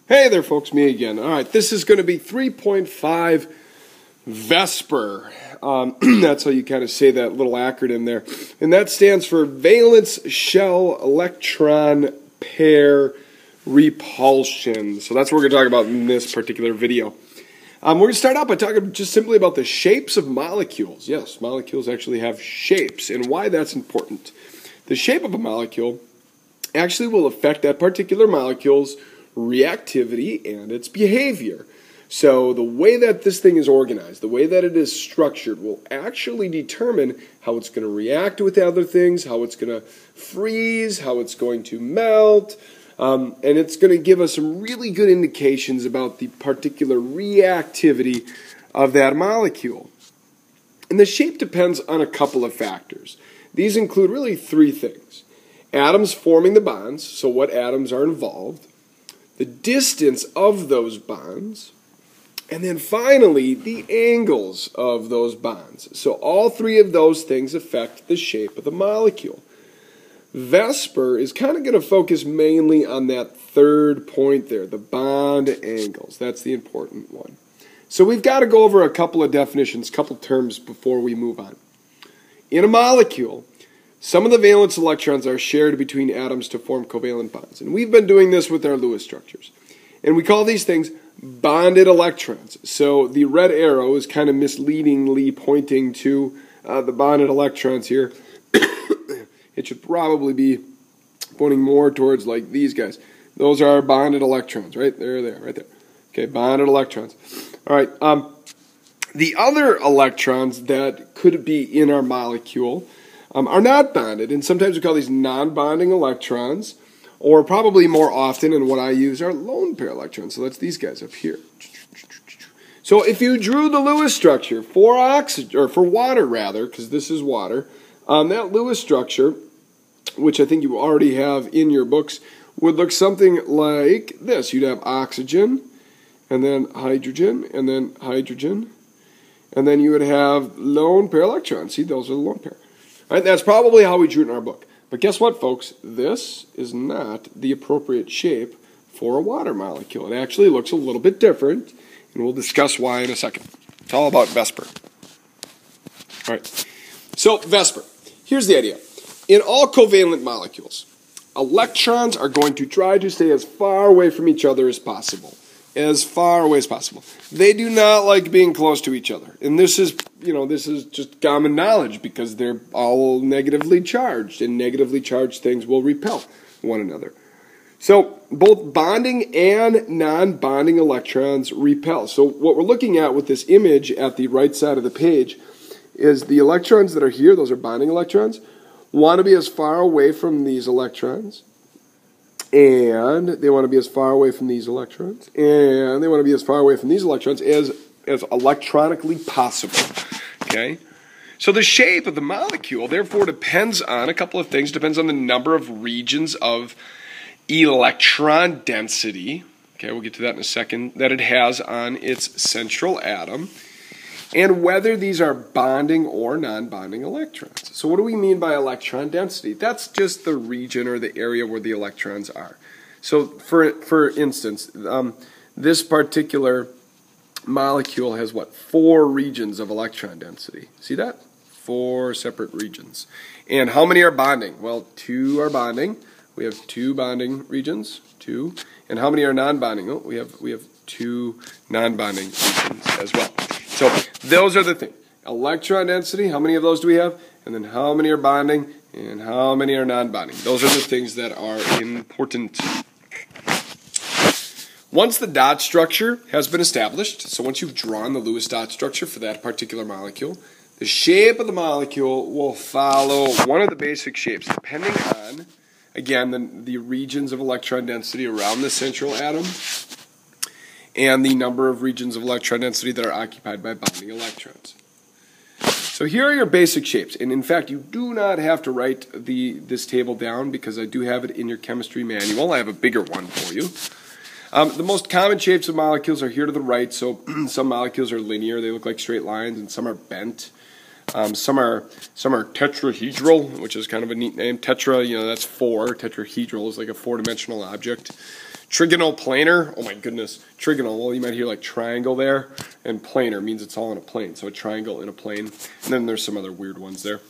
Hey there folks, me again. Alright, this is going to be 3.5-VSEPR. That's how you kind of say that little acronym there. And that stands for Valence Shell Electron Pair Repulsion. So that's what we're going to talk about in this particular video. We're going to start out by talking just simply about the shapes of molecules. Yes, molecules actually have shapes and why that's important. The shape of a molecule actually will affect that particular molecule's reactivity and its behavior. So the way that this thing is organized, the way that it is structured will actually determine how it's going to react with other things, how it's going to freeze, how it's going to melt, and it's going to give us some really good indications about the particular reactivity of that molecule. And the shape depends on a couple of factors. These include really three things. Atoms forming the bonds, so what atoms are involved, the distance of those bonds, and then finally the angles of those bonds. So all three of those things affect the shape of the molecule. VSEPR is kind of going to focus mainly on that third point there, the bond angles. That's the important one. So we've got to go over a couple of definitions, a couple of terms before we move on. In a molecule, some of the valence electrons are shared between atoms to form covalent bonds. And we've been doing this with our Lewis structures. And we call these things bonded electrons. So the red arrow is kind of misleadingly pointing to the bonded electrons here. It should probably be pointing more towards like these guys. Those are our bonded electrons, right? They're there, right there. Okay, bonded electrons. All right. The other electrons that could be in our molecule are not bonded, and sometimes we call these non-bonding electrons, or probably more often, and what I use are lone pair electrons. So that's these guys up here. So if you drew the Lewis structure for oxygen, or for water rather, because this is water, that Lewis structure, which I think you already have in your books, would look something like this. You'd have oxygen, and then hydrogen, and then hydrogen, and then you would have lone pair electrons. See, those are the lone pair. Right, that's probably how we drew it in our book. But guess what, folks? This is not the appropriate shape for a water molecule. It actually looks a little bit different, and we'll discuss why in a second. It's all about VSEPR. All right. So, VSEPR. Here's the idea. In all covalent molecules, electrons are going to try to stay as far away from each other as possible. As far away as possible. They do not like being close to each other. And this is, this is just common knowledge because they're all negatively charged, and negatively charged things will repel one another. So both bonding and non-bonding electrons repel. So what we're looking at with this image at the right side of the page is the electrons that are here, those are bonding electrons, want to be as far away from these electrons. And they want to be as far away from these electrons. And they want to be as far away from these electrons as electronically possible. Okay? So the shape of the molecule, therefore, depends on a couple of things. Depends on the number of regions of electron density. Okay, we'll get to that in a second. That it has on its central atom. And whether these are bonding or non-bonding electrons. So what do we mean by electron density? That's just the region or the area where the electrons are. So for instance, this particular molecule has what? 4 regions of electron density. See that? 4 separate regions. And how many are bonding? Well, 2 are bonding. We have 2 bonding regions. 2. And how many are non-bonding? Oh, we have 2 non-bonding regions as well. So those are the things. Electron density, how many of those do we have? And then how many are bonding and how many are non-bonding? Those are the things that are important. Once the dot structure has been established, so once you've drawn the Lewis dot structure for that particular molecule, the shape of the molecule will follow one of the basic shapes depending on, again, the regions of electron density around the central atom, and the number of regions of electron density that are occupied by bonding electrons. So here are your basic shapes, and in fact you do not have to write this table down because I do have it in your chemistry manual. I have a bigger one for you. The most common shapes of molecules are here to the right, so some molecules are linear, they look like straight lines, and some are bent. Some are tetrahedral, which is kind of a neat name. Tetra, that's 4. Tetrahedral is like a 4-dimensional object. Trigonal planar, oh my goodness. Trigonal, well, you might hear like triangle there. And planar means it's all in a plane. So a triangle in a plane. And then there's some other weird ones there.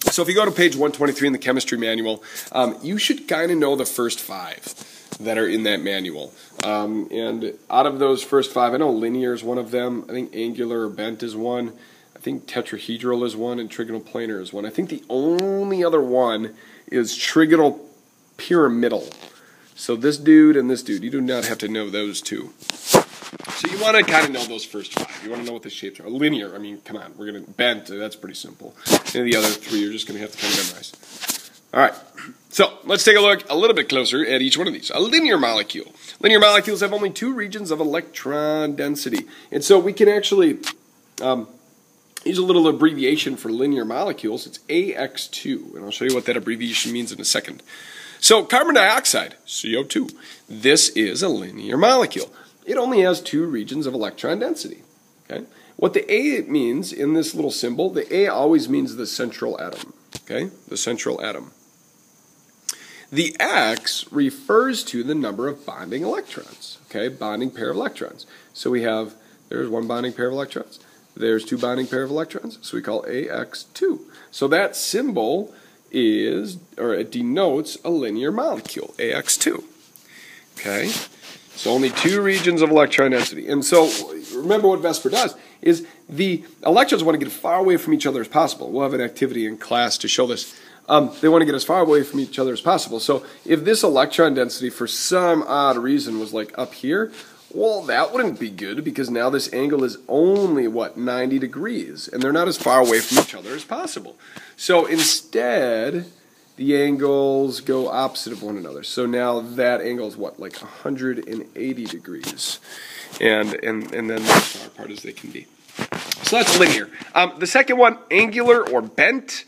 So if you go to page 123 in the chemistry manual, you should kind of know the first 5 that are in that manual. And out of those first 5, I know linear is one of them. I think angular or bent is one. I think tetrahedral is one, and trigonal planar is one. I think the only other one is trigonal pyramidal. So this dude and this dude, you do not have to know those two. So you want to kind of know those first 5. You want to know what the shapes are. Linear, I mean, come on, we're going to bent, that's pretty simple. And the other 3 you're just going to have to kind of memorize. All right, so let's take a look a little bit closer at each one of these. A linear molecule. Linear molecules have only 2 regions of electron density. And so we can actually use a little abbreviation for linear molecules. It's AX2, and I'll show you what that abbreviation means in a second. So carbon dioxide, CO2, this is a linear molecule. It only has 2 regions of electron density. Okay? What the A means in this little symbol, the A always means the central atom. Okay? The central atom. The X refers to the number of bonding electrons. Okay? Bonding pair of electrons. So we have, there's 1 bonding pair of electrons. There's 2 bonding pair of electrons. So we call AX2. So that symbol is, or it denotes a linear molecule, AX2. Okay? So only 2 regions of electron density. And so remember what VSEPR does is the electrons want to get as far away from each other as possible. We'll have an activity in class to show this. They want to get as far away from each other as possible. So if this electron density for some odd reason was like up here, well, that wouldn't be good because now this angle is only, 90 degrees. And they're not as far away from each other as possible. So instead, the angles go opposite of one another. So now that angle is like 180 degrees. And then as far apart as they can be. So that's linear. The second one, angular or bent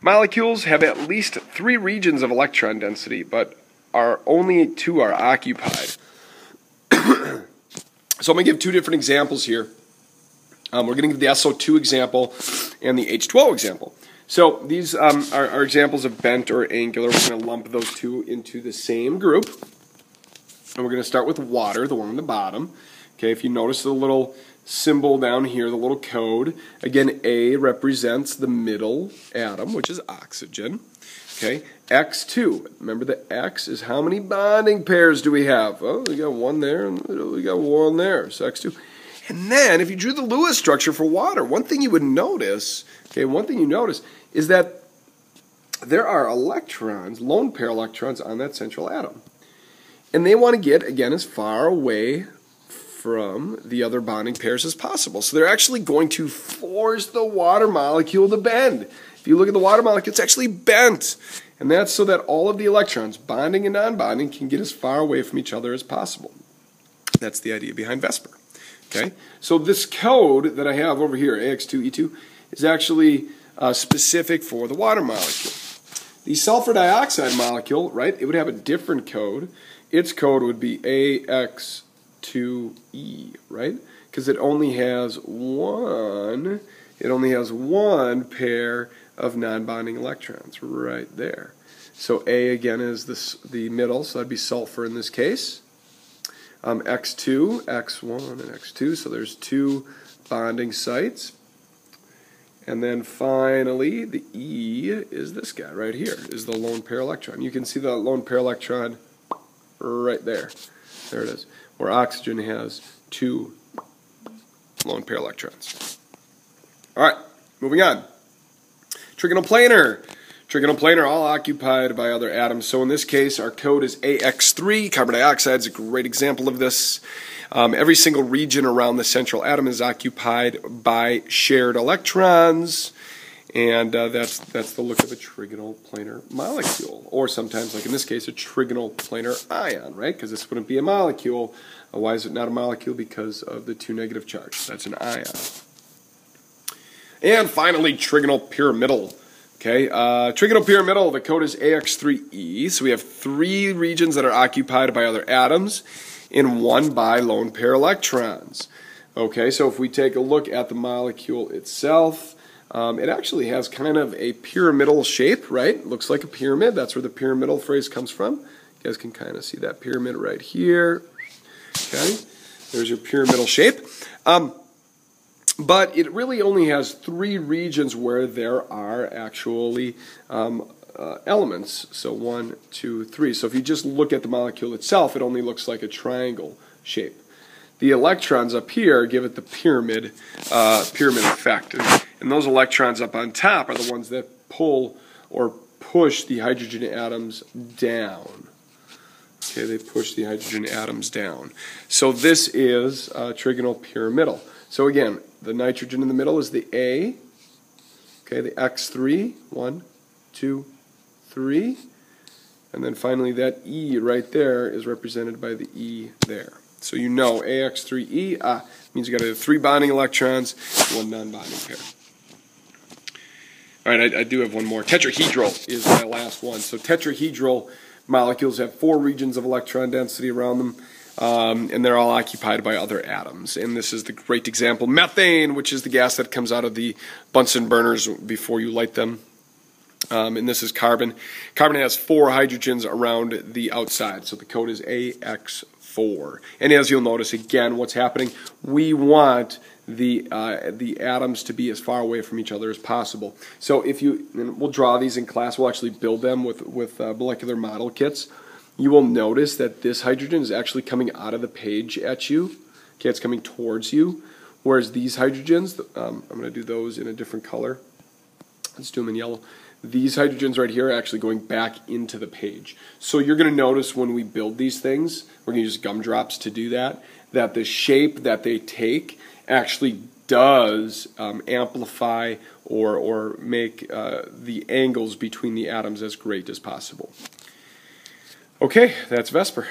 molecules have at least 3 regions of electron density, but only 2 are occupied. So I'm going to give 2 different examples here. We're going to give the SO2 example and the H12 example. So these are examples of bent or angular. We're going to lump those 2 into the same group. And we're going to start with water, the one on the bottom. Okay, if you notice the little symbol down here, the little code, again, A represents the middle atom, which is oxygen. Okay, X2. Remember the X is how many bonding pairs do we have? Oh, we got 1 there, and we got 1 there, so X2. And then, if you drew the Lewis structure for water, one thing you would notice, is that there are electrons, lone pair electrons on that central atom. And they want to get, again, as far away from the other bonding pairs as possible. So they're actually going to force the water molecule to bend. If you look at the water molecule, it's actually bent. And that's so that all of the electrons, bonding and non-bonding, can get as far away from each other as possible. That's the idea behind VSEPR. Okay? So this code that I have over here, AX2E2, is actually specific for the water molecule. The sulfur dioxide molecule, right, it would have a different code. Its code would be AX2E, right? Because it only has one pair of non-bonding electrons right there. So A again is the middle, so that'd be sulfur in this case. X2, X1, and X2, so there's 2 bonding sites. And then finally, the E is this guy right here, is the lone pair electron. You can see the lone pair electron right there. There it is, where oxygen has 2 lone pair electrons. All right, moving on. Trigonal planar. Trigonal planar, all occupied by other atoms. So in this case, our code is AX3. Carbon dioxide is a great example of this. Every single region around the central atom is occupied by shared electrons. And that's the look of a trigonal planar molecule. Or sometimes, like in this case, a trigonal planar ion, right? Because this wouldn't be a molecule. Why is it not a molecule? Because of the 2 negative charge. That's an ion. And finally, trigonal pyramidal. Okay, trigonal pyramidal, the code is AX3E. So we have 3 regions that are occupied by other atoms and 1 by lone pair electrons. Okay, so if we take a look at the molecule itself, It actually has kind of a pyramidal shape, right? Looks like a pyramid. That's where the pyramidal phrase comes from. You guys can kind of see that pyramid right here. Okay, there's your pyramidal shape. But it really only has 3 regions where there are actually elements. So 1, 2, 3. So if you just look at the molecule itself, it only looks like a triangle shape. The electrons up here give it the pyramid effect. And those electrons up on top are the ones that pull or push the hydrogen atoms down. Okay, they push the hydrogen atoms down. So this is trigonal pyramidal. So again, the nitrogen in the middle is the A. Okay, the X3, 1, 2, 3. And then finally that E right there is represented by the E there. So you know AX3E means you got 3 bonding electrons, 1 non-bonding pair. All right, I do have one more. Tetrahedral is my last one. So tetrahedral molecules have 4 regions of electron density around them, and they're all occupied by other atoms. And this is the great example, methane, which is the gas that comes out of the Bunsen burners before you light them. And this is carbon. Carbon has 4 hydrogens around the outside, so the code is AX4. And as you'll notice, again, what's happening, we want the atoms to be as far away from each other as possible. So if you, and we'll draw these in class, we'll actually build them with molecular model kits. You will notice that this hydrogen is actually coming out of the page at you. Okay, it's coming towards you. Whereas these hydrogens, I'm going to do those in a different color. Let's do them in yellow. These hydrogens right here are actually going back into the page. So you're going to notice when we build these things, we're going to use gumdrops to do that, that the shape that they take actually does amplify or make the angles between the atoms as great as possible. Okay, that's VSEPR.